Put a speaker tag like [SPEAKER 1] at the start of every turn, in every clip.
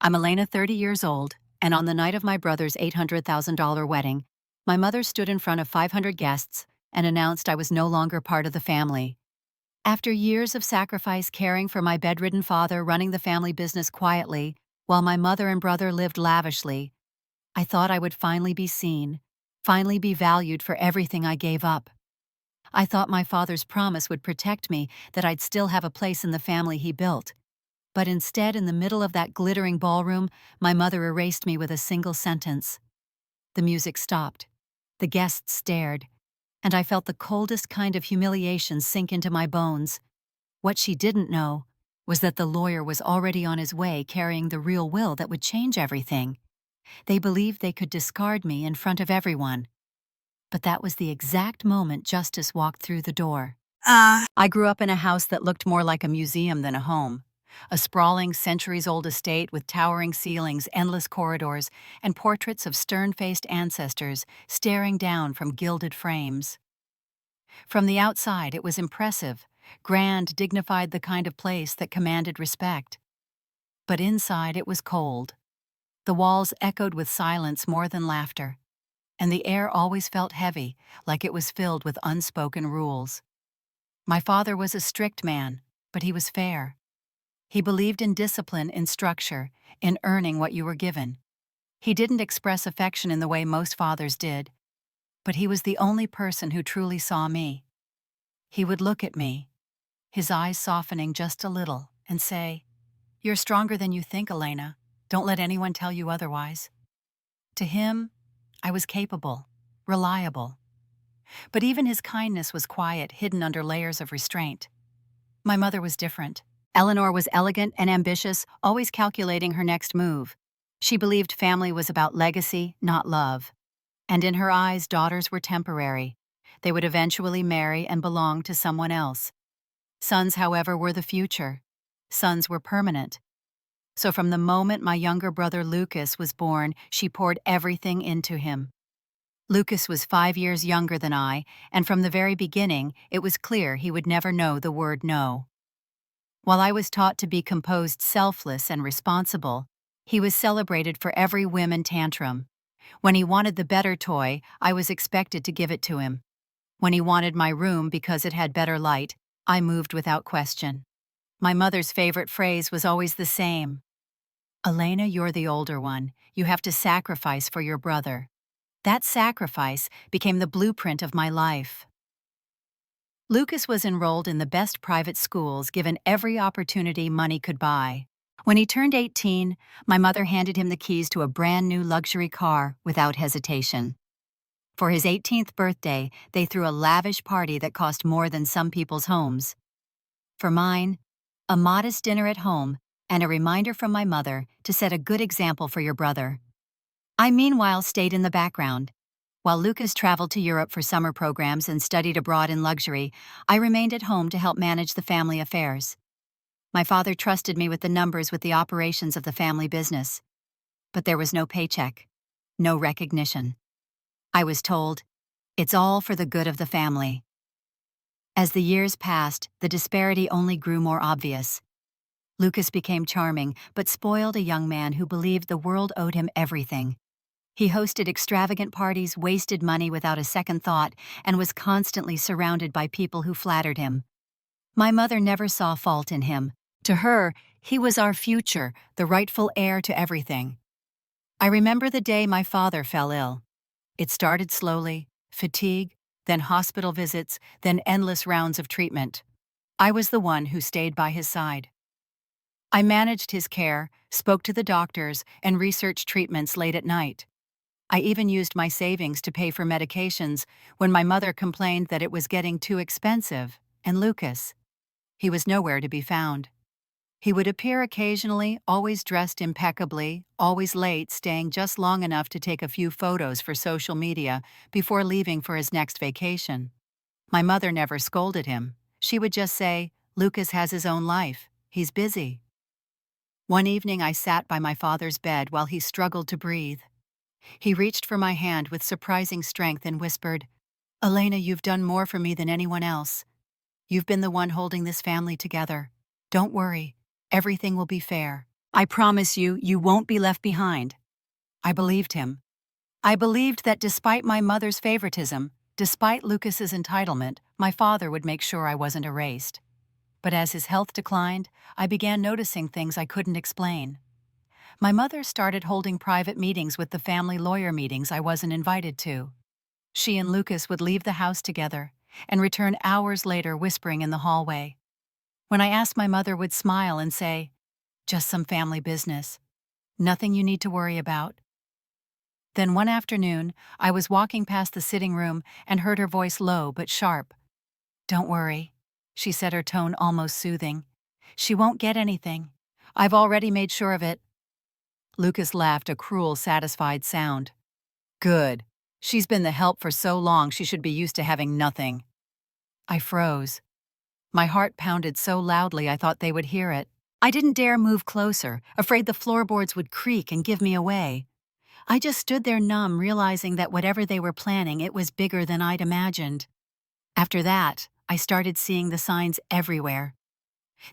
[SPEAKER 1] I'm Elena, 30 years old, and on the night of my brother's $800,000 wedding, my mother stood in front of 500 guests and announced I was no longer part of the family. After years of sacrifice caring for my bedridden father, running the family business quietly, while my mother and brother lived lavishly, I thought I would finally be seen, finally be valued for everything I gave up. I thought my father's promise would protect me, that I'd still have a place in the family he built. But instead, in the middle of that glittering ballroom, my mother erased me with a single sentence. The music stopped. The guests stared, and I felt the coldest kind of humiliation sink into my bones. What she didn't know was that the lawyer was already on his way, carrying the real will that would change everything. They believed they could discard me in front of everyone. But that was the exact moment justice walked through the door. I grew up in a house that looked more like a museum than a home. A sprawling, centuries-old estate with towering ceilings, endless corridors, and portraits of stern-faced ancestors staring down from gilded frames. From the outside, it was impressive, grand, dignified, the kind of place that commanded respect. But inside, it was cold. The walls echoed with silence more than laughter, and the air always felt heavy, like it was filled with unspoken rules. My father was a strict man, but he was fair. He believed in discipline, in structure, in earning what you were given. He didn't express affection in the way most fathers did, but he was the only person who truly saw me. He would look at me, his eyes softening just a little, and say, "You're stronger than you think, Elena. Don't let anyone tell you otherwise." To him, I was capable, reliable. But even his kindness was quiet, hidden under layers of restraint. My mother was different. Eleanor was elegant and ambitious, always calculating her next move. She believed family was about legacy, not love. And in her eyes, daughters were temporary. They would eventually marry and belong to someone else. Sons, however, were the future. Sons were permanent. So from the moment my younger brother Lucas was born, she poured everything into him. Lucas was 5 years younger than I, and from the very beginning, it was clear he would never know the word no. While I was taught to be composed, selfless, and responsible, he was celebrated for every whim and tantrum. When he wanted the better toy, I was expected to give it to him. When he wanted my room because it had better light, I moved without question. My mother's favorite phrase was always the same. "Elena, you're the older one. You have to sacrifice for your brother." That sacrifice became the blueprint of my life. Lucas was enrolled in the best private schools, given every opportunity money could buy. When he turned 18, my mother handed him the keys to a brand new luxury car without hesitation. For his 18th birthday, they threw a lavish party that cost more than some people's homes. For mine, a modest dinner at home and a reminder from my mother to set a good example for your brother. I meanwhile stayed in the background. While Lucas traveled to Europe for summer programs and studied abroad in luxury, I remained at home to help manage the family affairs. My father trusted me with the numbers, with the operations of the family business. But there was no paycheck, no recognition. I was told, "It's all for the good of the family." As the years passed, the disparity only grew more obvious. Lucas became charming, but spoiled a young man who believed the world owed him everything. He hosted extravagant parties, wasted money without a second thought, and was constantly surrounded by people who flattered him. My mother never saw fault in him. To her, he was our future, the rightful heir to everything. I remember the day my father fell ill. It started slowly, fatigue, then hospital visits, then endless rounds of treatment. I was the one who stayed by his side. I managed his care, spoke to the doctors, and researched treatments late at night. I even used my savings to pay for medications when my mother complained that it was getting too expensive, and Lucas, he was nowhere to be found. He would appear occasionally, always dressed impeccably, always late, staying just long enough to take a few photos for social media before leaving for his next vacation. My mother never scolded him. She would just say, "Lucas has his own life. He's busy." One evening I sat by my father's bed while he struggled to breathe. He reached for my hand with surprising strength and whispered, "Elena, you've done more for me than anyone else. You've been the one holding this family together. Don't worry, everything will be fair." I promise you, you won't be left behind." I believed him. I believed that despite my mother's favoritism, despite Lucas's entitlement, my father would make sure I wasn't erased. But as his health declined, I began noticing things I couldn't explain. My mother started holding private meetings with the family lawyer meetings I wasn't invited to. She and Lucas would leave the house together and return hours later whispering in the hallway. When I asked, my mother would smile and say, "Just some family business. Nothing you need to worry about." Then one afternoon, I was walking past the sitting room and heard her voice low but sharp. "Don't worry," she said, her tone almost soothing. "She won't get anything. I've already made sure of it." Lucas laughed, a cruel, satisfied sound. "Good. She's been the help for so long she should be used to having nothing." I froze. My heart pounded so loudly I thought they would hear it. I didn't dare move closer, afraid the floorboards would creak and give me away. I just stood there numb, realizing that whatever they were planning, it was bigger than I'd imagined. After that, I started seeing the signs everywhere.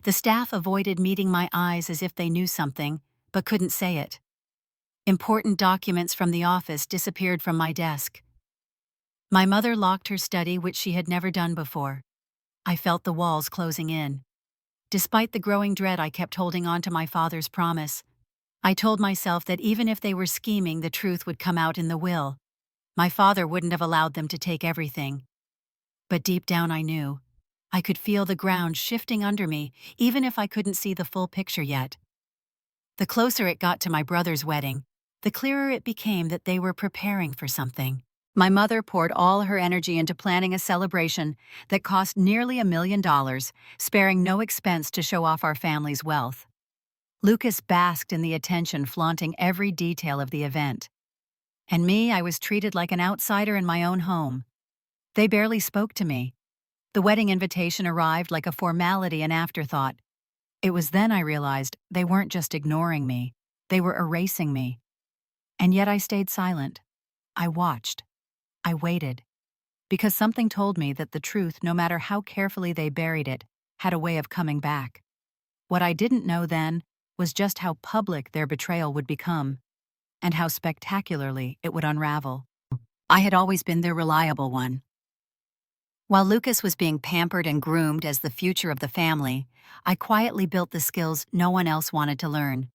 [SPEAKER 1] The staff avoided meeting my eyes as if they knew something, but couldn't say it. Important documents from the office disappeared from my desk. My mother locked her study, which she had never done before. I felt the walls closing in. Despite the growing dread, I kept holding on to my father's promise. I told myself that even if they were scheming, the truth would come out in the will. My father wouldn't have allowed them to take everything. But deep down I knew. I could feel the ground shifting under me, even if I couldn't see the full picture yet. The closer it got to my brother's wedding, the clearer it became that they were preparing for something. My mother poured all her energy into planning a celebration that cost nearly $1 million, sparing no expense to show off our family's wealth. Lucas basked in the attention, flaunting every detail of the event. And me, I was treated like an outsider in my own home. They barely spoke to me. The wedding invitation arrived like a formality, an afterthought. It was then I realized they weren't just ignoring me, they were erasing me. And yet I stayed silent. I watched. I waited. Because something told me that the truth, no matter how carefully they buried it, had a way of coming back. What I didn't know then was just how public their betrayal would become, and how spectacularly it would unravel. I had always been their reliable one. While Lucas was being pampered and groomed as the future of the family, I quietly built the skills no one else wanted to learn.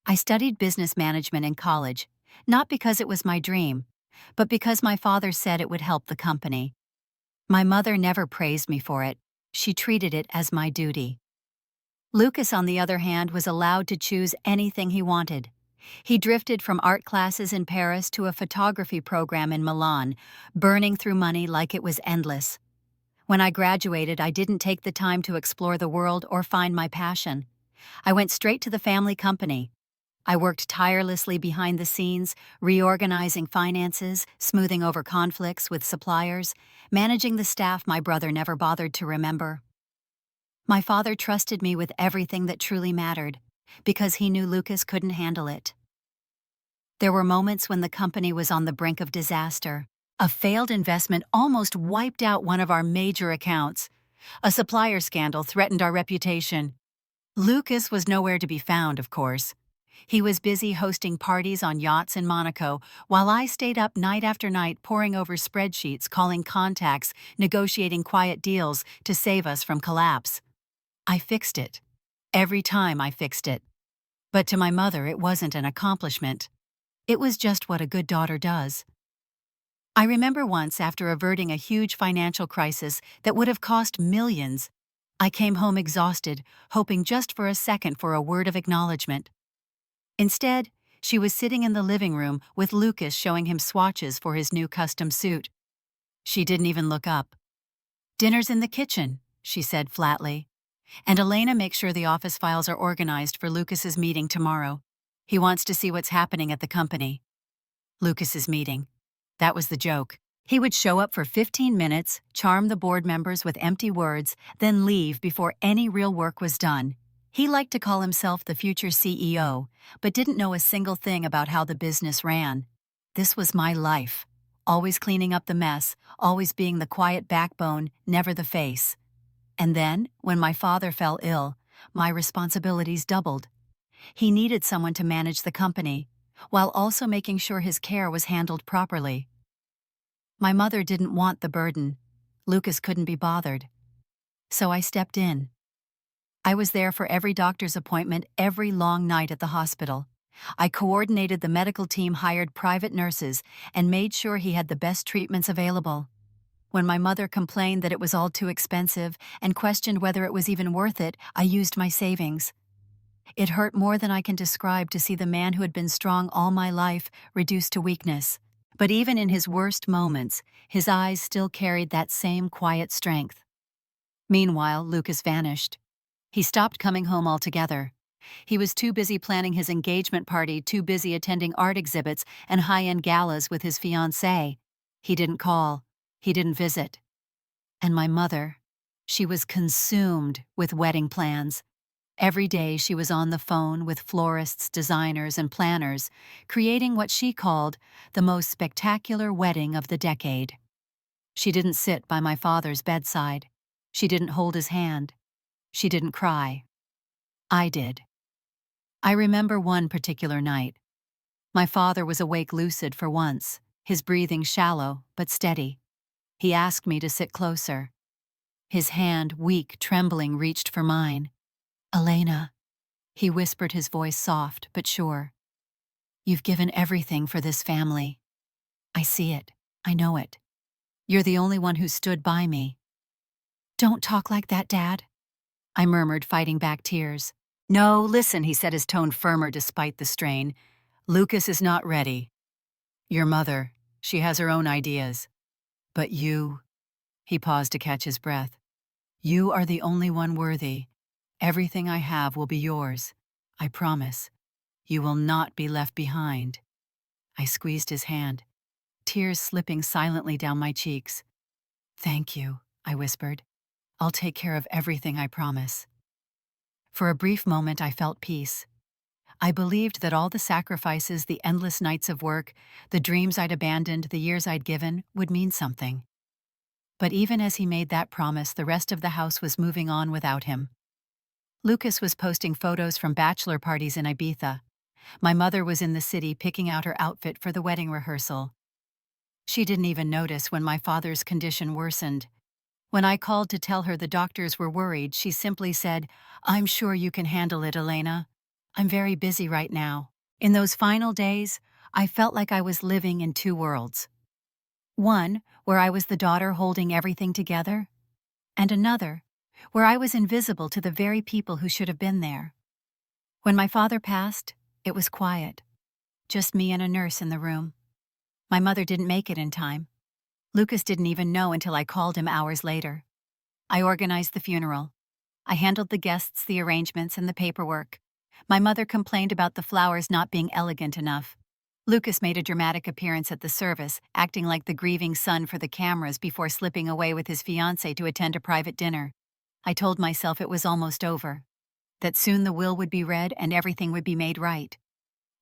[SPEAKER 1] I studied business management in college, not because it was my dream, but because my father said it would help the company. My mother never praised me for it. She treated it as my duty. Lucas, on the other hand, was allowed to choose anything he wanted. He drifted from art classes in Paris to a photography program in Milan, burning through money like it was endless. When I graduated, I didn't take the time to explore the world or find my passion. I went straight to the family company. I worked tirelessly behind the scenes, reorganizing finances, smoothing over conflicts with suppliers, managing the staff my brother never bothered to remember. My father trusted me with everything that truly mattered, because he knew Lucas couldn't handle it. There were moments when the company was on the brink of disaster. A failed investment almost wiped out one of our major accounts. A supplier scandal threatened our reputation. Lucas was nowhere to be found, of course. He was busy hosting parties on yachts in Monaco, while I stayed up night after night poring over spreadsheets, calling contacts, negotiating quiet deals to save us from collapse. I fixed it. Every time I fixed it. But to my mother, it wasn't an accomplishment. It was just what a good daughter does. I remember once, after averting a huge financial crisis that would have cost millions, I came home exhausted, hoping just for a second for a word of acknowledgement. Instead, she was sitting in the living room with Lucas showing him swatches for his new custom suit. She didn't even look up. "Dinner's in the kitchen," she said flatly. "And Elena, make sure the office files are organized for Lucas's meeting tomorrow. He wants to see what's happening at the company." Lucas's meeting. That was the joke. He would show up for 15 minutes, charm the board members with empty words, then leave before any real work was done. He liked to call himself the future CEO, but didn't know a single thing about how the business ran. This was my life. Always cleaning up the mess, always being the quiet backbone, never the face. And then, when my father fell ill, my responsibilities doubled. He needed someone to manage the company, while also making sure his care was handled properly. My mother didn't want the burden. Lucas couldn't be bothered. So I stepped in. I was there for every doctor's appointment, every long night at the hospital. I coordinated the medical team, hired private nurses, and made sure he had the best treatments available. When my mother complained that it was all too expensive and questioned whether it was even worth it, I used my savings. It hurt more than I can describe to see the man who had been strong all my life reduced to weakness. But even in his worst moments, his eyes still carried that same quiet strength. Meanwhile, Lucas vanished. He stopped coming home altogether. He was too busy planning his engagement party, too busy attending art exhibits and high-end galas with his fiancée. He didn't call. He didn't visit. And my mother, she was consumed with wedding plans. Every day she was on the phone with florists, designers, and planners, creating what she called the most spectacular wedding of the decade. She didn't sit by my father's bedside. She didn't hold his hand. She didn't cry. I did. I remember one particular night. My father was awake, lucid for once, his breathing shallow but steady. He asked me to sit closer. His hand, weak, trembling, reached for mine. "Elena," he whispered, his voice soft but sure. "You've given everything for this family. I see it. I know it. You're the only one who stood by me." "Don't talk like that, Dad," I murmured, fighting back tears. "No, listen," he said, his tone firmer despite the strain. "Lucas is not ready. Your mother, she has her own ideas. But you," he paused to catch his breath, "you are the only one worthy. Everything I have will be yours. I promise. You will not be left behind." I squeezed his hand, tears slipping silently down my cheeks. "Thank you," I whispered. "I'll take care of everything, I promise." For a brief moment I felt peace. I believed that all the sacrifices, the endless nights of work, the dreams I'd abandoned, the years I'd given, would mean something. But even as he made that promise, the rest of the house was moving on without him. Lucas was posting photos from bachelor parties in Ibiza. My mother was in the city picking out her outfit for the wedding rehearsal. She didn't even notice when my father's condition worsened. When I called to tell her the doctors were worried, she simply said, "I'm sure you can handle it, Elena. I'm very busy right now." In those final days, I felt like I was living in two worlds. One, where I was the daughter holding everything together, and another, where I was invisible to the very people who should have been there. When my father passed, it was quiet. Just me and a nurse in the room. My mother didn't make it in time. Lucas didn't even know until I called him hours later. I organized the funeral. I handled the guests, the arrangements, and the paperwork. My mother complained about the flowers not being elegant enough. Lucas made a dramatic appearance at the service, acting like the grieving son for the cameras before slipping away with his fiancée to attend a private dinner. I told myself it was almost over, that soon the will would be read and everything would be made right.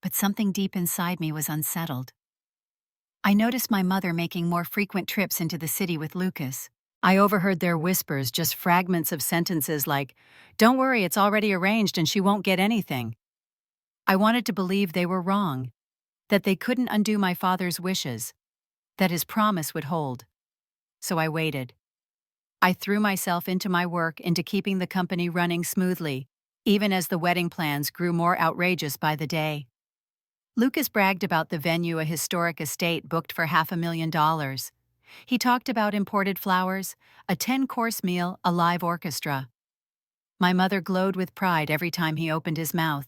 [SPEAKER 1] But something deep inside me was unsettled. I noticed my mother making more frequent trips into the city with Lucas. I overheard their whispers, just fragments of sentences like, "Don't worry, it's already arranged and she won't get anything." I wanted to believe they were wrong, that they couldn't undo my father's wishes, that his promise would hold. So I waited. I threw myself into my work, into keeping the company running smoothly, even as the wedding plans grew more outrageous by the day. Lucas bragged about the venue, a historic estate booked for $500,000. He talked about imported flowers, a 10-course meal, a live orchestra. My mother glowed with pride every time he opened his mouth.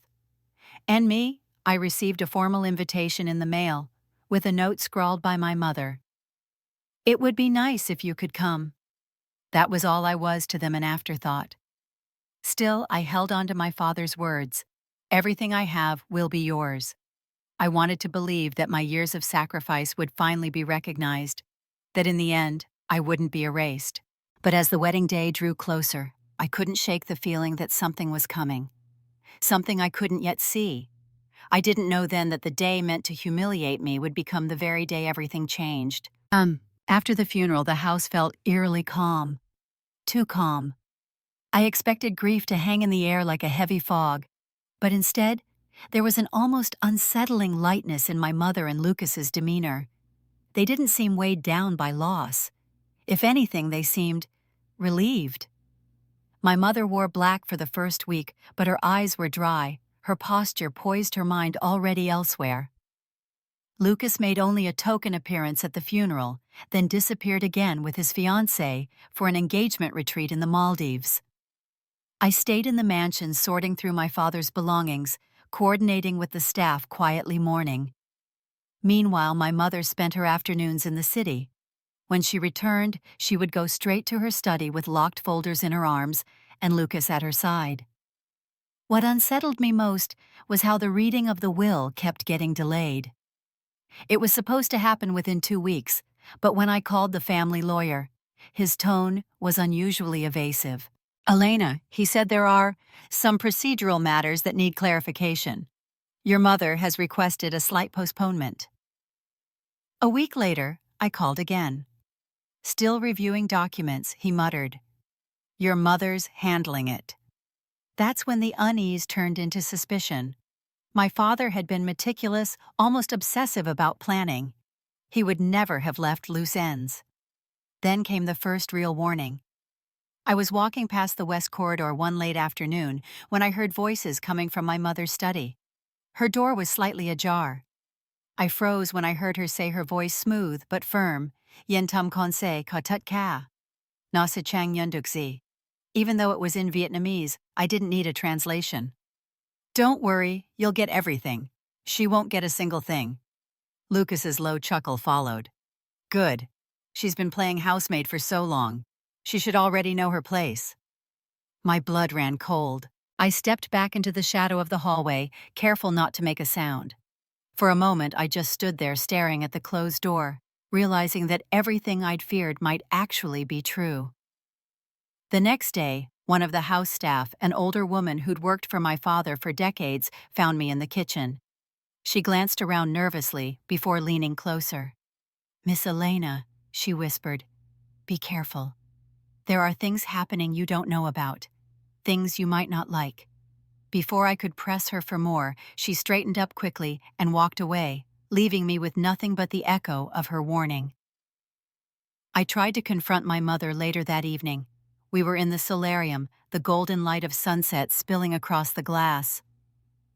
[SPEAKER 1] And me, I received a formal invitation in the mail, with a note scrawled by my mother. "It would be nice if you could come." That was all I was to them, an afterthought. Still, I held on to my father's words. "Everything I have will be yours." I wanted to believe that my years of sacrifice would finally be recognized, that in the end, I wouldn't be erased. But as the wedding day drew closer, I couldn't shake the feeling that something was coming. Something I couldn't yet see. I didn't know then that the day meant to humiliate me would become the very day everything changed. After the funeral, the house felt eerily calm. Too calm. I expected grief to hang in the air like a heavy fog, But instead, there was an almost unsettling lightness in my mother and Lucas's demeanor. They didn't seem weighed down by loss. If anything, they seemed relieved. My mother wore black for the first week, but her eyes were dry, her posture poised, her mind already elsewhere. Lucas made only a token appearance at the funeral, then disappeared again with his fiancée for an engagement retreat in the Maldives. I stayed in the mansion sorting through my father's belongings, coordinating with the staff, quietly mourning. Meanwhile, my mother spent her afternoons in the city. When she returned, she would go straight to her study with locked folders in her arms and Lucas at her side. What unsettled me most was how the reading of the will kept getting delayed. It was supposed to happen within 2 weeks, but when I called the family lawyer, his tone was unusually evasive. "Elena," he said, "there are some procedural matters that need clarification. Your mother has requested a slight postponement." A week later, I called again. Still reviewing documents, he muttered, "Your mother's handling it." That's when the unease turned into suspicion. My father had been meticulous, almost obsessive about planning. He would never have left loose ends. Then came the first real warning. I was walking past the West Corridor one late afternoon when I heard voices coming from my mother's study. Her door was slightly ajar. I froze when I heard her say, her voice smooth but firm, "Yen tum konse ka tut ka. Na se chang yunduxi." Even though it was in Vietnamese, I didn't need a translation. "Don't worry, you'll get everything. She won't get a single thing." Lucas's low chuckle followed. "Good. She's been playing housemaid for so long. She should already know her place." My blood ran cold. I stepped back into the shadow of the hallway, careful not to make a sound. For a moment, I just stood there staring at the closed door, realizing that everything I'd feared might actually be true. The next day, one of the house staff, an older woman who'd worked for my father for decades, found me in the kitchen. She glanced around nervously before leaning closer. "Miss Elena," she whispered, "be careful. There are things happening you don't know about, things you might not like." Before I could press her for more, she straightened up quickly and walked away, leaving me with nothing but the echo of her warning. I tried to confront my mother later that evening. We were in the solarium, the golden light of sunset spilling across the glass.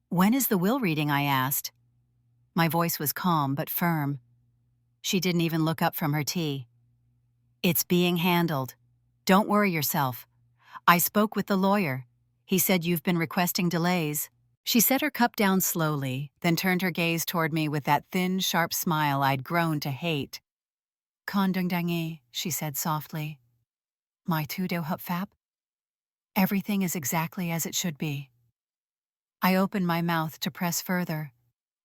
[SPEAKER 1] "When is the will reading?" I asked. My voice was calm but firm. She didn't even look up from her tea. "It's being handled. Don't worry yourself. I spoke with the lawyer. He said you've been requesting delays." She set her cup down slowly, then turned her gaze toward me with that thin, sharp smile I'd grown to hate. "Kondungdangi," she said softly. "My tudo hup fap. Everything is exactly as it should be." I opened my mouth to press further,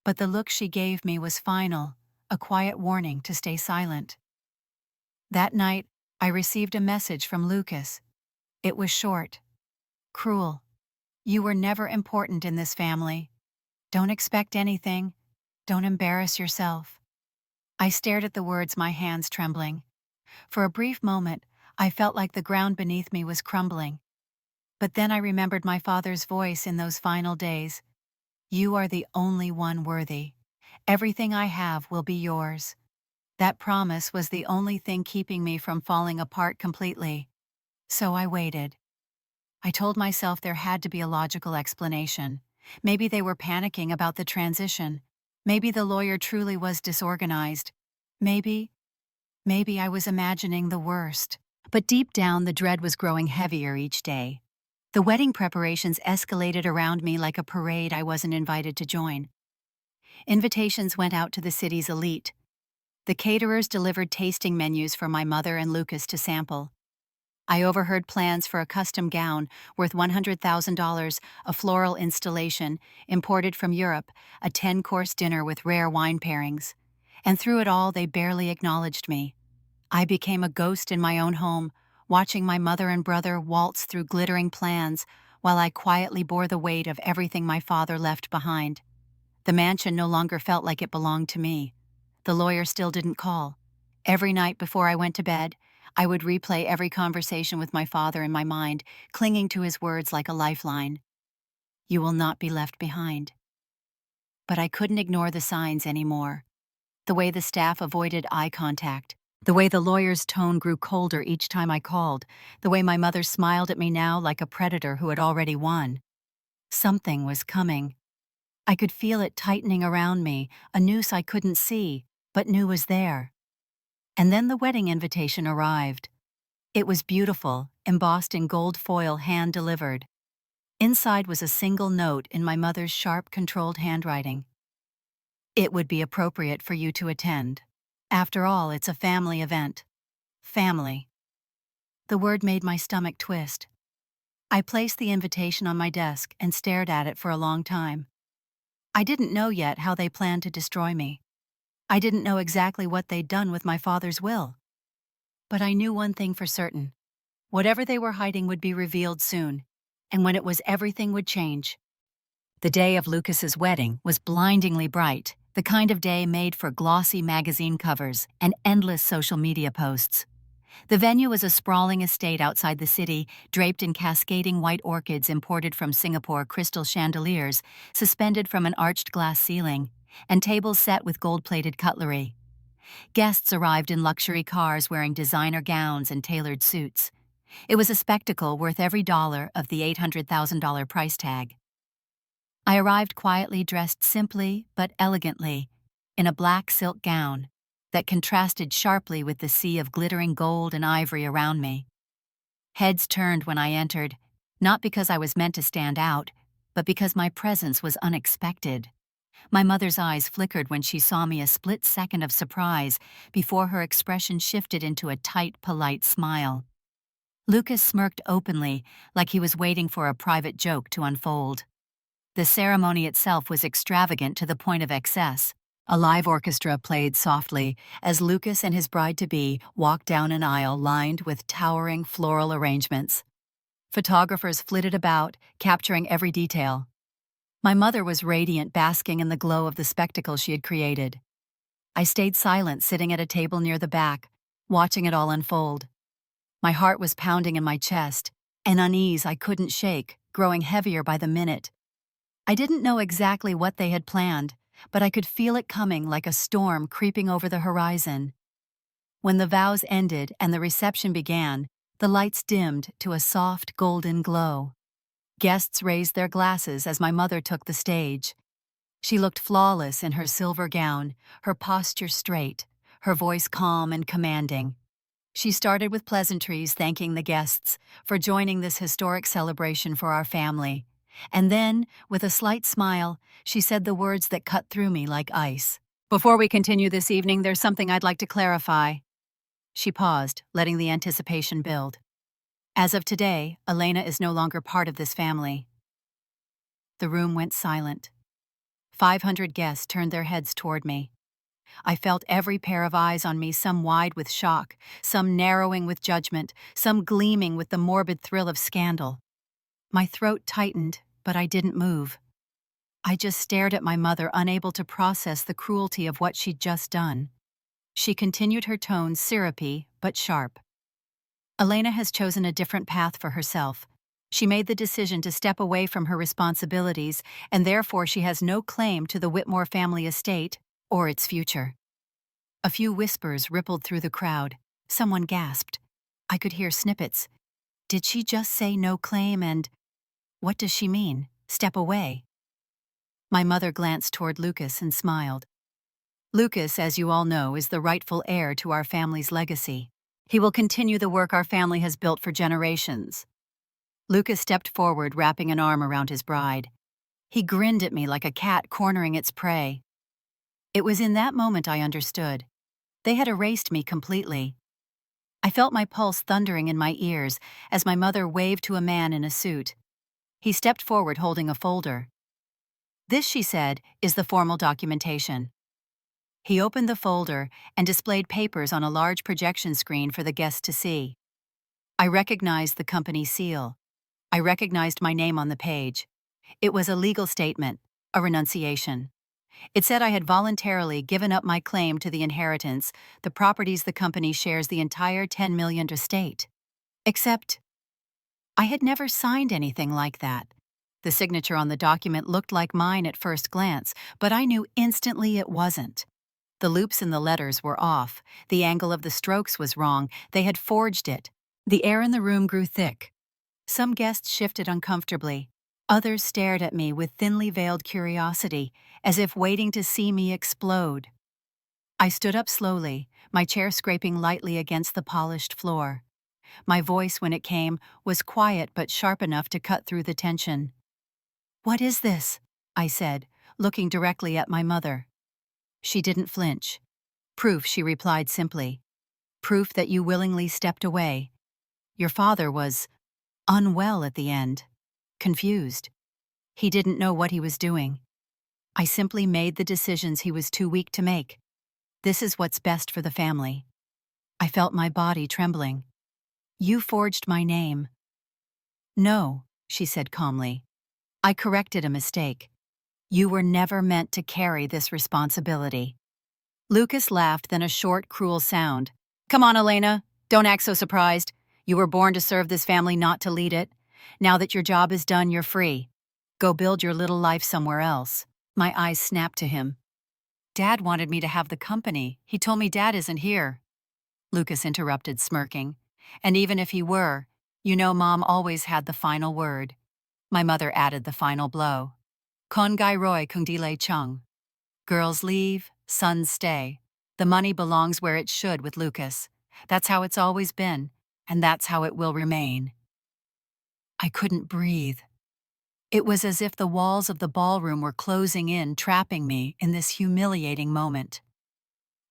[SPEAKER 1] but the look she gave me was final, a quiet warning to stay silent. That night, I received a message from Lucas. It was short. "Cruel. You were never important in this family. Don't expect anything. Don't embarrass yourself." I stared at the words, my hands trembling. For a brief moment, I felt like the ground beneath me was crumbling. But then I remembered my father's voice in those final days. "You are the only one worthy. Everything I have will be yours." That promise was the only thing keeping me from falling apart completely. So I waited. I told myself there had to be a logical explanation. Maybe they were panicking about the transition. Maybe the lawyer truly was disorganized. Maybe I was imagining the worst. But deep down, the dread was growing heavier each day. The wedding preparations escalated around me like a parade I wasn't invited to join. Invitations went out to the city's elite. The caterers delivered tasting menus for my mother and Lucas to sample. I overheard plans for a custom gown worth $100,000, a floral installation imported from Europe, a 10-course dinner with rare wine pairings. And through it all, they barely acknowledged me. I became a ghost in my own home, watching my mother and brother waltz through glittering plans while I quietly bore the weight of everything my father left behind. The mansion no longer felt like it belonged to me. The lawyer still didn't call. Every night before I went to bed, I would replay every conversation with my father in my mind, clinging to his words like a lifeline. You will not be left behind. But I couldn't ignore the signs anymore. The way the staff avoided eye contact, the way the lawyer's tone grew colder each time I called, the way my mother smiled at me now like a predator who had already won. Something was coming. I could feel it tightening around me, a noose I couldn't see, but knew was there. And then the wedding invitation arrived. It was beautiful, embossed in gold foil, hand-delivered. Inside was a single note in my mother's sharp, controlled handwriting. It would be appropriate for you to attend. After all, it's a family event. Family. The word made my stomach twist. I placed the invitation on my desk and stared at it for a long time. I didn't know yet how they planned to destroy me. I didn't know exactly what they'd done with my father's will. But I knew one thing for certain. Whatever they were hiding would be revealed soon, and when it was, everything would change. The day of Lucas's wedding was blindingly bright, the kind of day made for glossy magazine covers and endless social media posts. The venue was a sprawling estate outside the city, draped in cascading white orchids imported from Singapore, crystal chandeliers suspended from an arched glass ceiling, and tables set with gold-plated cutlery. Guests arrived in luxury cars wearing designer gowns and tailored suits. It was a spectacle worth every dollar of the $800,000 price tag. I arrived quietly, dressed simply but elegantly, in a black silk gown that contrasted sharply with the sea of glittering gold and ivory around me. Heads turned when I entered, not because I was meant to stand out, but because my presence was unexpected. My mother's eyes flickered when she saw me, a split second of surprise before her expression shifted into a tight, polite smile. Lucas smirked openly, like he was waiting for a private joke to unfold. The ceremony itself was extravagant to the point of excess. A live orchestra played softly as Lucas and his bride-to-be walked down an aisle lined with towering floral arrangements. Photographers flitted about, capturing every detail. My mother was radiant, basking in the glow of the spectacle she had created. I stayed silent, sitting at a table near the back, watching it all unfold. My heart was pounding in my chest, an unease I couldn't shake, growing heavier by the minute. I didn't know exactly what they had planned, but I could feel it coming like a storm creeping over the horizon. When the vows ended and the reception began, the lights dimmed to a soft golden glow. Guests raised their glasses as my mother took the stage. She looked flawless in her silver gown, her posture straight, her voice calm and commanding. She started with pleasantries, thanking the guests for joining this historic celebration for our family. And then, with a slight smile, she said the words that cut through me like ice. "Before we continue this evening, there's something I'd like to clarify." She paused, letting the anticipation build. "As of today, Elena is no longer part of this family." The room went silent. 500 guests turned their heads toward me. I felt every pair of eyes on me, some wide with shock, some narrowing with judgment, some gleaming with the morbid thrill of scandal. My throat tightened, but I didn't move. I just stared at my mother, unable to process the cruelty of what she'd just done. She continued, her tone syrupy but sharp. "Elena has chosen a different path for herself. She made the decision to step away from her responsibilities, and therefore she has no claim to the Whitmore family estate or its future." A few whispers rippled through the crowd. Someone gasped. I could hear snippets. Did she just say no claim, and what does she mean? Step away? My mother glanced toward Lucas and smiled. "Lucas, as you all know, is the rightful heir to our family's legacy. He will continue the work our family has built for generations." Lucas stepped forward, wrapping an arm around his bride. He grinned at me like a cat cornering its prey. It was in that moment I understood. They had erased me completely. I felt my pulse thundering in my ears as my mother waved to a man in a suit. He stepped forward holding a folder. "This," she said, "is the formal documentation." He opened the folder and displayed papers on a large projection screen for the guests to see. I recognized the company seal. I recognized my name on the page. It was a legal statement, a renunciation. It said I had voluntarily given up my claim to the inheritance, the properties the company shares, the entire $10 million estate. Except I had never signed anything like that. The signature on the document looked like mine at first glance, but I knew instantly it wasn't. The loops in the letters were off. The angle of the strokes was wrong. They had forged it. The air in the room grew thick. Some guests shifted uncomfortably. Others stared at me with thinly veiled curiosity, as if waiting to see me explode. I stood up slowly, my chair scraping lightly against the polished floor. My voice, when it came, was quiet but sharp enough to cut through the tension. "What is this?" I said, looking directly at my mother. She didn't flinch. "Proof," she replied simply. "Proof that you willingly stepped away. Your father was unwell at the end, confused. He didn't know what he was doing. I simply made the decisions he was too weak to make. This is what's best for the family." I felt my body trembling. "You forged my name." "No," she said calmly. "I corrected a mistake. You were never meant to carry this responsibility." Lucas laughed, then a short, cruel sound. "Come on, Elena. Don't act so surprised. You were born to serve this family, not to lead it. Now that your job is done, you're free. Go build your little life somewhere else." My eyes snapped to him. "Dad wanted me to have the company. He told me Dad isn't here." Lucas interrupted, smirking. "And even if he were, you know Mom always had the final word." My mother added the final blow. "Con gai roi kung dile chung." Girls leave, sons stay. The money belongs where it should with Lucas. That's how it's always been, and that's how it will remain. I couldn't breathe. It was as if the walls of the ballroom were closing in, trapping me in this humiliating moment.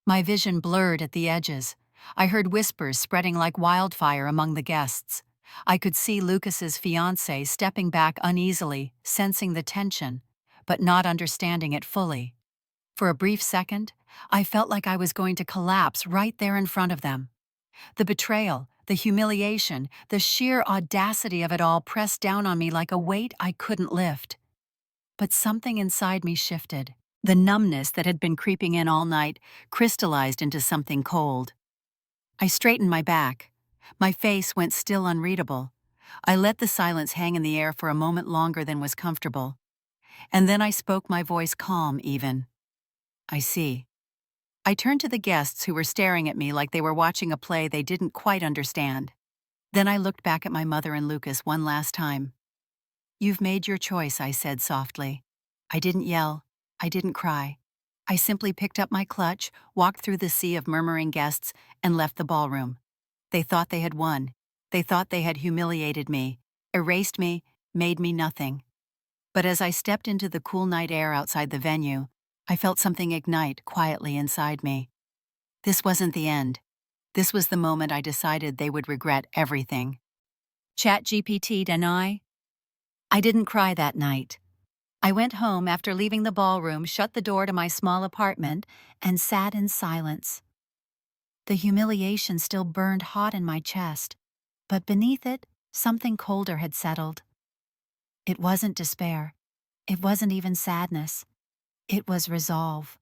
[SPEAKER 1] My vision blurred at the edges. I heard whispers spreading like wildfire among the guests. I could see Lucas's fiancée stepping back uneasily, sensing the tension, but not understanding it fully. For a brief second, I felt like I was going to collapse right there in front of them. The betrayal, the humiliation, the sheer audacity of it all pressed down on me like a weight I couldn't lift. But something inside me shifted. The numbness that had been creeping in all night crystallized into something cold. I straightened my back. My face went still unreadable. I let the silence hang in the air for a moment longer than was comfortable. And then I spoke, my voice calm even. "I see." I turned to the guests who were staring at me like they were watching a play they didn't quite understand. Then I looked back at my mother and Lucas one last time. "You've made your choice," I said softly. I didn't yell. I didn't cry. I simply picked up my clutch, walked through the sea of murmuring guests, and left the ballroom. They thought they had won. They thought they had humiliated me, erased me, made me nothing. But as I stepped into the cool night air outside the venue, I felt something ignite quietly inside me. This wasn't the end. This was the moment I decided they would regret everything. ChatGPT and I didn't cry that night. I went home after leaving the ballroom, shut the door to my small apartment, and sat in silence. The humiliation still burned hot in my chest, but beneath it, something colder had settled. It wasn't despair. It wasn't even sadness. It was resolve.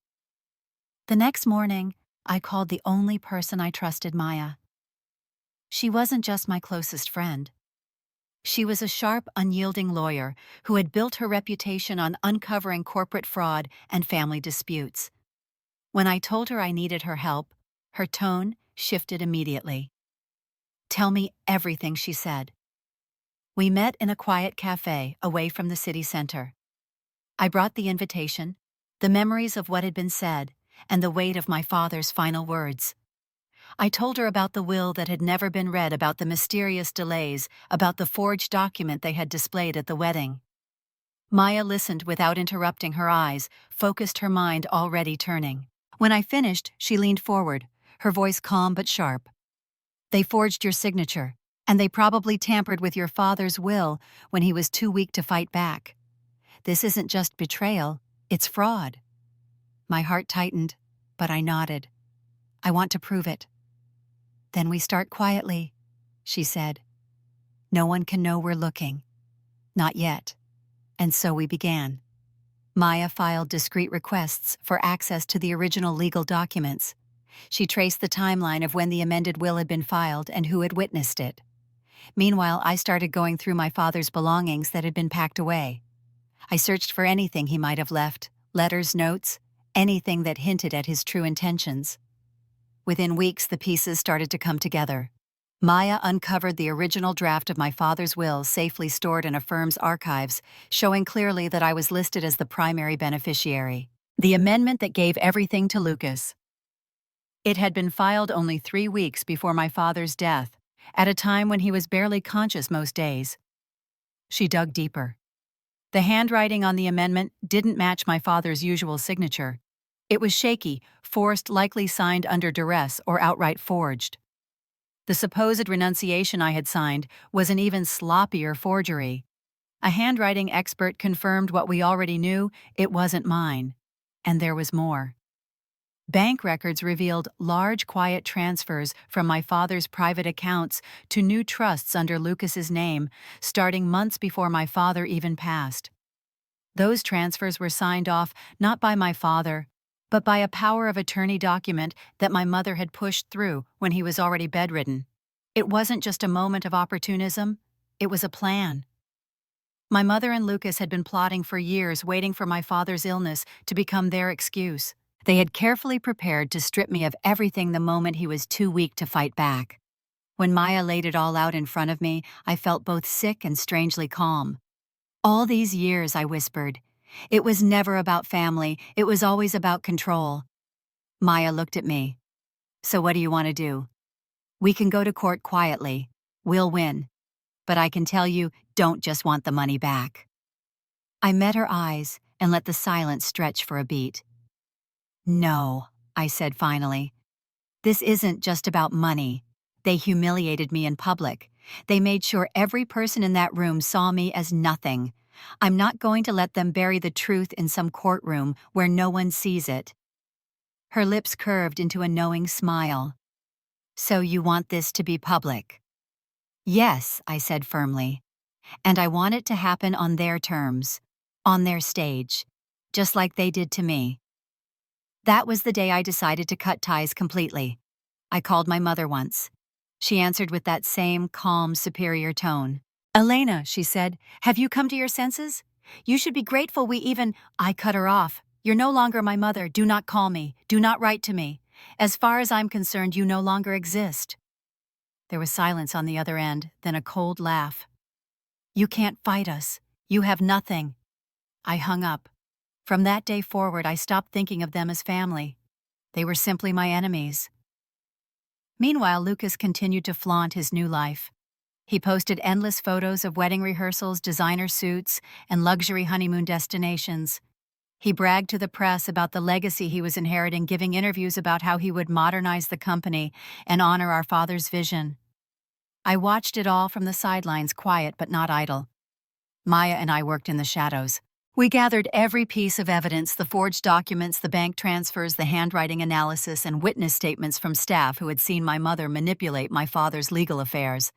[SPEAKER 1] The next morning, I called the only person I trusted, Maya. She wasn't just my closest friend. She was a sharp, unyielding lawyer who had built her reputation on uncovering corporate fraud and family disputes. When I told her I needed her help, her tone shifted immediately. "Tell me everything," she said. We met in a quiet cafe away from the city center. I brought the invitation, the memories of what had been said, and the weight of my father's final words. I told her about the will that had never been read, about the mysterious delays, about the forged document they had displayed at the wedding. Maya listened without interrupting, her eyes focused, her mind already turning. When I finished, she leaned forward, her voice calm but sharp. "They forged your signature, and they probably tampered with your father's will when he was too weak to fight back. This isn't just betrayal, it's fraud." My heart tightened, but I nodded. "I want to prove it." "Then we start quietly," she said. "No one can know we're looking." Not yet. And so we began. Maya filed discreet requests for access to the original legal documents. She traced the timeline of when the amended will had been filed and who had witnessed it. Meanwhile, I started going through my father's belongings that had been packed away. I searched for anything he might have left, letters, notes, anything that hinted at his true intentions. Within weeks, the pieces started to come together. Maya uncovered the original draft of my father's will safely stored in a firm's archives, showing clearly that I was listed as the primary beneficiary. The amendment that gave everything to Lucas. It had been filed only 3 weeks before my father's death, at a time when he was barely conscious most days. She dug deeper. The handwriting on the amendment didn't match my father's usual signature. It was shaky, forced, likely signed under duress or outright forged. The supposed renunciation I had signed was an even sloppier forgery. A handwriting expert confirmed what we already knew: it wasn't mine. And there was more. Bank records revealed large, quiet transfers from my father's private accounts to new trusts under Lucas's name, starting months before my father even passed. Those transfers were signed off not by my father, but by a power of attorney document that my mother had pushed through when he was already bedridden. It wasn't just a moment of opportunism, it was a plan. My mother and Lucas had been plotting for years, waiting for my father's illness to become their excuse. They had carefully prepared to strip me of everything the moment he was too weak to fight back. When Maya laid it all out in front of me, I felt both sick and strangely calm. "All these years," I whispered. "It was never about family, it was always about control." Maya looked at me. "So what do you want to do? We can go to court quietly. We'll win. But I can tell you, don't just want the money back." I met her eyes and let the silence stretch for a beat. "No," I said finally. "This isn't just about money. They humiliated me in public. They made sure every person in that room saw me as nothing. I'm not going to let them bury the truth in some courtroom where no one sees it." Her lips curved into a knowing smile. "So you want this to be public?" "Yes," I said firmly. "And I want it to happen on their terms, on their stage, just like they did to me." That was the day I decided to cut ties completely. I called my mother once. She answered with that same calm, superior tone. "Elena," she said, "have you come to your senses? You should be grateful we even—" I cut her off. "You're no longer my mother. Do not call me. Do not write to me. As far as I'm concerned, you no longer exist." There was silence on the other end, then a cold laugh. "You can't fight us. You have nothing." I hung up. From that day forward, I stopped thinking of them as family. They were simply my enemies. Meanwhile, Lucas continued to flaunt his new life. He posted endless photos of wedding rehearsals, designer suits, and luxury honeymoon destinations. He bragged to the press about the legacy he was inheriting, giving interviews about how he would modernize the company and honor our father's vision. I watched it all from the sidelines, quiet but not idle. Maya and I worked in the shadows. We gathered every piece of evidence: the forged documents, the bank transfers, the handwriting analysis, and witness statements from staff who had seen my mother manipulate my father's legal affairs.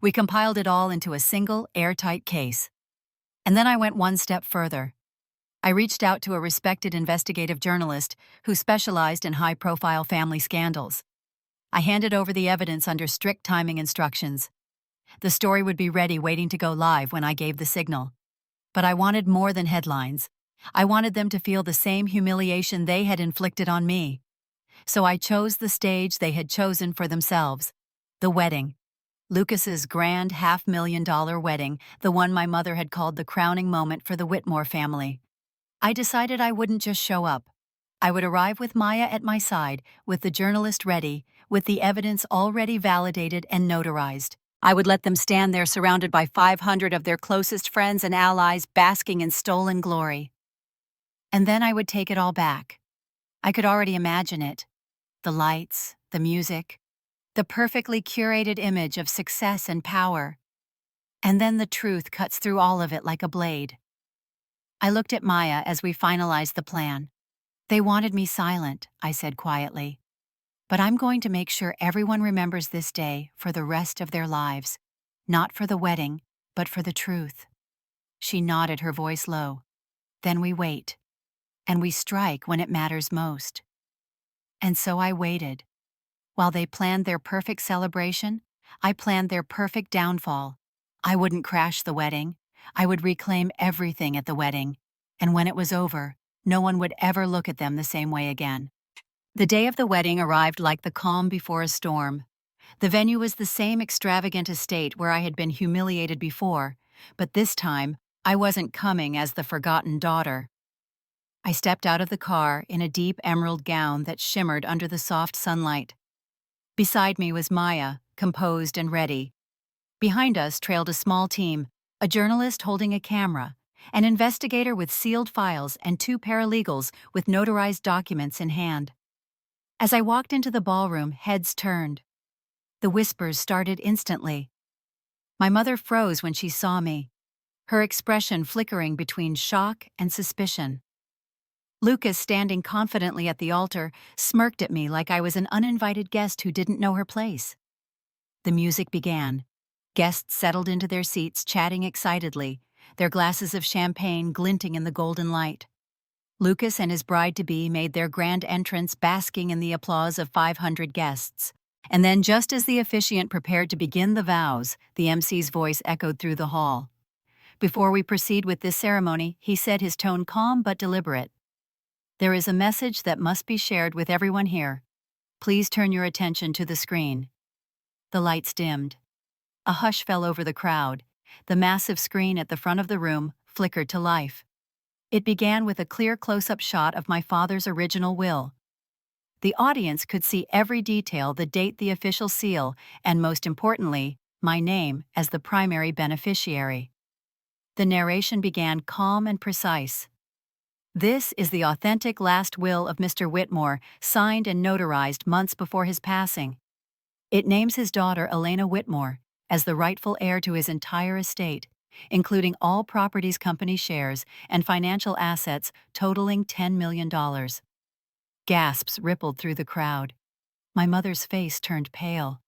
[SPEAKER 1] We compiled it all into a single, airtight case. And then I went one step further. I reached out to a respected investigative journalist who specialized in high-profile family scandals. I handed over the evidence under strict timing instructions. The story would be ready, waiting to go live when I gave the signal. But I wanted more than headlines. I wanted them to feel the same humiliation they had inflicted on me. So I chose the stage they had chosen for themselves: the wedding. Lucas's grand $500,000 wedding, the one my mother had called the crowning moment for the Whitmore family. I decided I wouldn't just show up. I would arrive with Maya at my side, with the journalist ready, with the evidence already validated and notarized. I would let them stand there surrounded by 500 of their closest friends and allies, basking in stolen glory. And then I would take it all back. I could already imagine it. The lights, the music, the perfectly curated image of success and power. And then the truth cuts through all of it like a blade. I looked at Maya as we finalized the plan. "They wanted me silent," I said quietly. "But I'm going to make sure everyone remembers this day for the rest of their lives. Not for the wedding, but for the truth." She nodded, her voice low. "Then we wait. And we strike when it matters most." And so I waited. While they planned their perfect celebration, I planned their perfect downfall. I wouldn't crash the wedding. I would reclaim everything at the wedding. And when it was over, no one would ever look at them the same way again. The day of the wedding arrived like the calm before a storm. The venue was the same extravagant estate where I had been humiliated before, but this time, I wasn't coming as the forgotten daughter. I stepped out of the car in a deep emerald gown that shimmered under the soft sunlight. Beside me was Maya, composed and ready. Behind us trailed a small team, a journalist holding a camera, an investigator with sealed files, and two paralegals with notarized documents in hand. As I walked into the ballroom, heads turned. The whispers started instantly. My mother froze when she saw me, her expression flickering between shock and suspicion. Lucas, standing confidently at the altar, smirked at me like I was an uninvited guest who didn't know her place. The music began. Guests settled into their seats, chatting excitedly, their glasses of champagne glinting in the golden light. Lucas and his bride-to-be made their grand entrance, basking in the applause of 500 guests. And then, just as the officiant prepared to begin the vows, the MC's voice echoed through the hall. Before we proceed with this ceremony, he said, his tone calm but deliberate. There is a message that must be shared with everyone here. Please turn your attention to the screen. The lights dimmed. A hush fell over the crowd. The massive screen at the front of the room flickered to life. It began with a clear close-up shot of my father's original will. The audience could see every detail, the date, the official seal, and most importantly, my name as the primary beneficiary. The narration began calm and precise. This is the authentic last will of Mr. Whitmore, signed and notarized months before his passing. It names his daughter, Elena Whitmore, as the rightful heir to his entire estate, including all properties, company shares, and financial assets totaling $10 million. Gasps rippled through the crowd. My mother's face turned pale.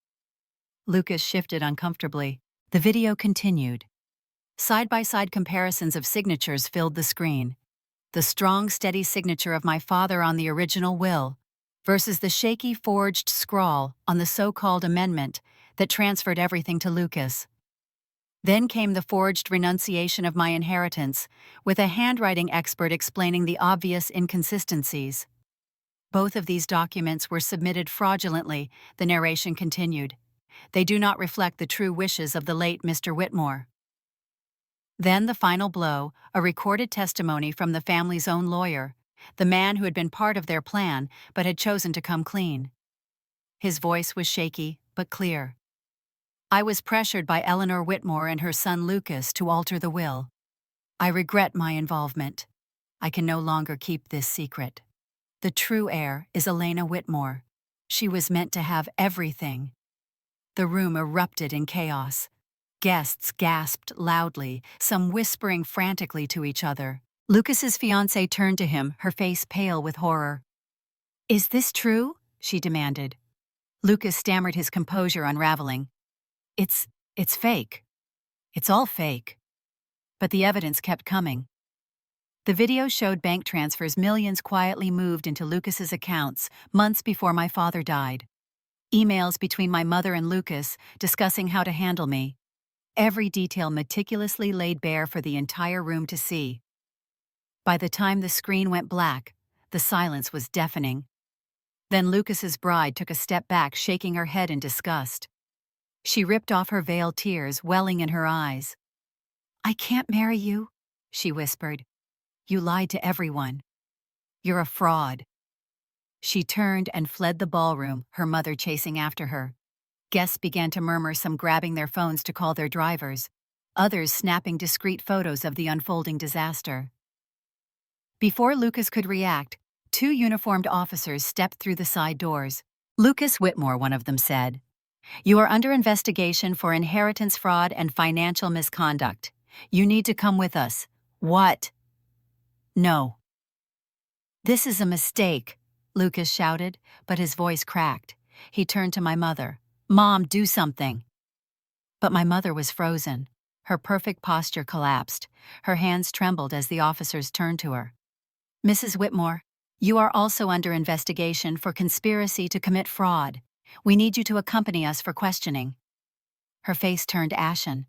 [SPEAKER 1] Lucas shifted uncomfortably. The video continued. Side-by-side comparisons of signatures filled the screen. The strong, steady signature of my father on the original will versus the shaky, forged scrawl on the so-called amendment that transferred everything to Lucas. Then came the forged renunciation of my inheritance, with a handwriting expert explaining the obvious inconsistencies. Both of these documents were submitted fraudulently, the narration continued. They do not reflect the true wishes of the late Mr. Whitmore. Then the final blow, a recorded testimony from the family's own lawyer, the man who had been part of their plan but had chosen to come clean. His voice was shaky but clear. I was pressured by Eleanor Whitmore and her son Lucas to alter the will. I regret my involvement. I can no longer keep this secret. The true heir is Elena Whitmore. She was meant to have everything. The room erupted in chaos. Guests gasped loudly, some whispering frantically to each other. Lucas's fiancée turned to him, her face pale with horror. "Is this true?" she demanded. Lucas stammered, his composure unraveling. It's fake. It's all fake." But the evidence kept coming. The video showed bank transfers, millions quietly moved into Lucas's accounts months before my father died. Emails between my mother and Lucas discussing how to handle me. Every detail meticulously laid bare for the entire room to see. By the time the screen went black, the silence was deafening. Then Lucas's bride took a step back, shaking her head in disgust. She ripped off her veil, tears welling in her eyes. "I can't marry you," she whispered. "You lied to everyone. You're a fraud." She turned and fled the ballroom, her mother chasing after her. Guests began to murmur, some grabbing their phones to call their drivers, others snapping discreet photos of the unfolding disaster. Before Lucas could react, two uniformed officers stepped through the side doors. "Lucas Whitmore," one of them said, "you are under investigation for inheritance fraud and financial misconduct. You need to come with us." "What?" "No." "This is a mistake," Lucas shouted, but his voice cracked. He turned to my mother. "Mom, do something." But my mother was frozen. Her perfect posture collapsed. Her hands trembled as the officers turned to her. "Mrs. Whitmore, you are also under investigation for conspiracy to commit fraud. We need you to accompany us for questioning." Her face turned ashen.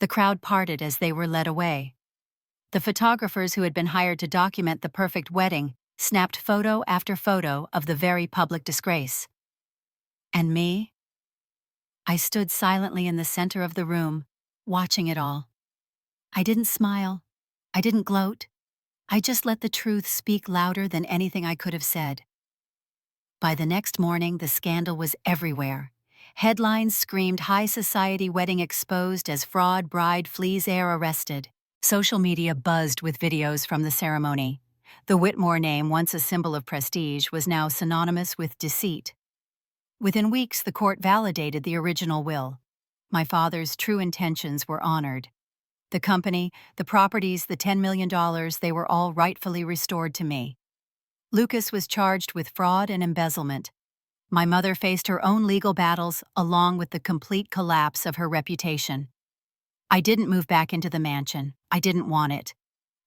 [SPEAKER 1] The crowd parted as they were led away. The photographers who had been hired to document the perfect wedding snapped photo after photo of the very public disgrace. And me? I stood silently in the center of the room, watching it all. I didn't smile. I didn't gloat. I just let the truth speak louder than anything I could have said. By the next morning, the scandal was everywhere. Headlines screamed high society wedding exposed as fraud bride flees heir arrested. Social media buzzed with videos from the ceremony. The Whitmore name, once a symbol of prestige, was now synonymous with deceit. Within weeks, the court validated the original will. My father's true intentions were honored. The company, the properties, the $10 million, they were all rightfully restored to me. Lucas was charged with fraud and embezzlement. My mother faced her own legal battles along with the complete collapse of her reputation. I didn't move back into the mansion. I didn't want it.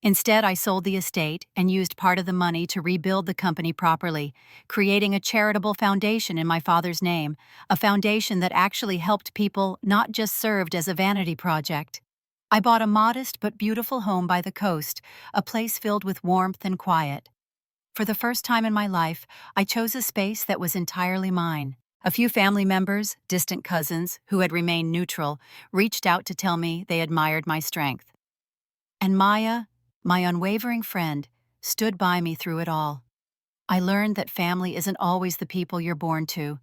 [SPEAKER 1] Instead, I sold the estate and used part of the money to rebuild the company properly, creating a charitable foundation in my father's name, a foundation that actually helped people, not just served as a vanity project. I bought a modest but beautiful home by the coast, a place filled with warmth and quiet. For the first time in my life, I chose a space that was entirely mine. A few family members, distant cousins, who had remained neutral, reached out to tell me they admired my strength. And Maya, my unwavering friend, stood by me through it all. I learned that family isn't always the people you're born to.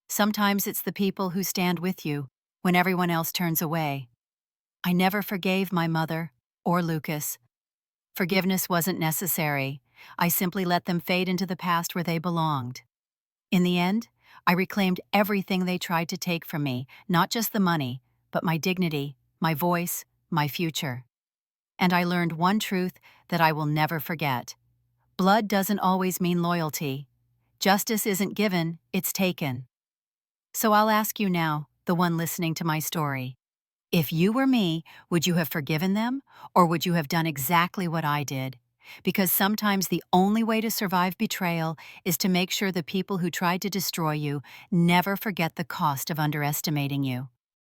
[SPEAKER 1] Sometimes it's the people who stand with you when everyone else turns away. I never forgave my mother or Lucas. Forgiveness wasn't necessary. I simply let them fade into the past where they belonged. In the end, I reclaimed everything they tried to take from me, not just the money, but my dignity, my voice, my future. And I learned one truth that I will never forget. Blood doesn't always mean loyalty. Justice isn't given, it's taken. So I'll ask you now, the one listening to my story. If you were me, would you have forgiven them, or would you have done exactly what I did? Because sometimes the only way to survive betrayal is to make sure the people who tried to destroy you never forget the cost of underestimating you.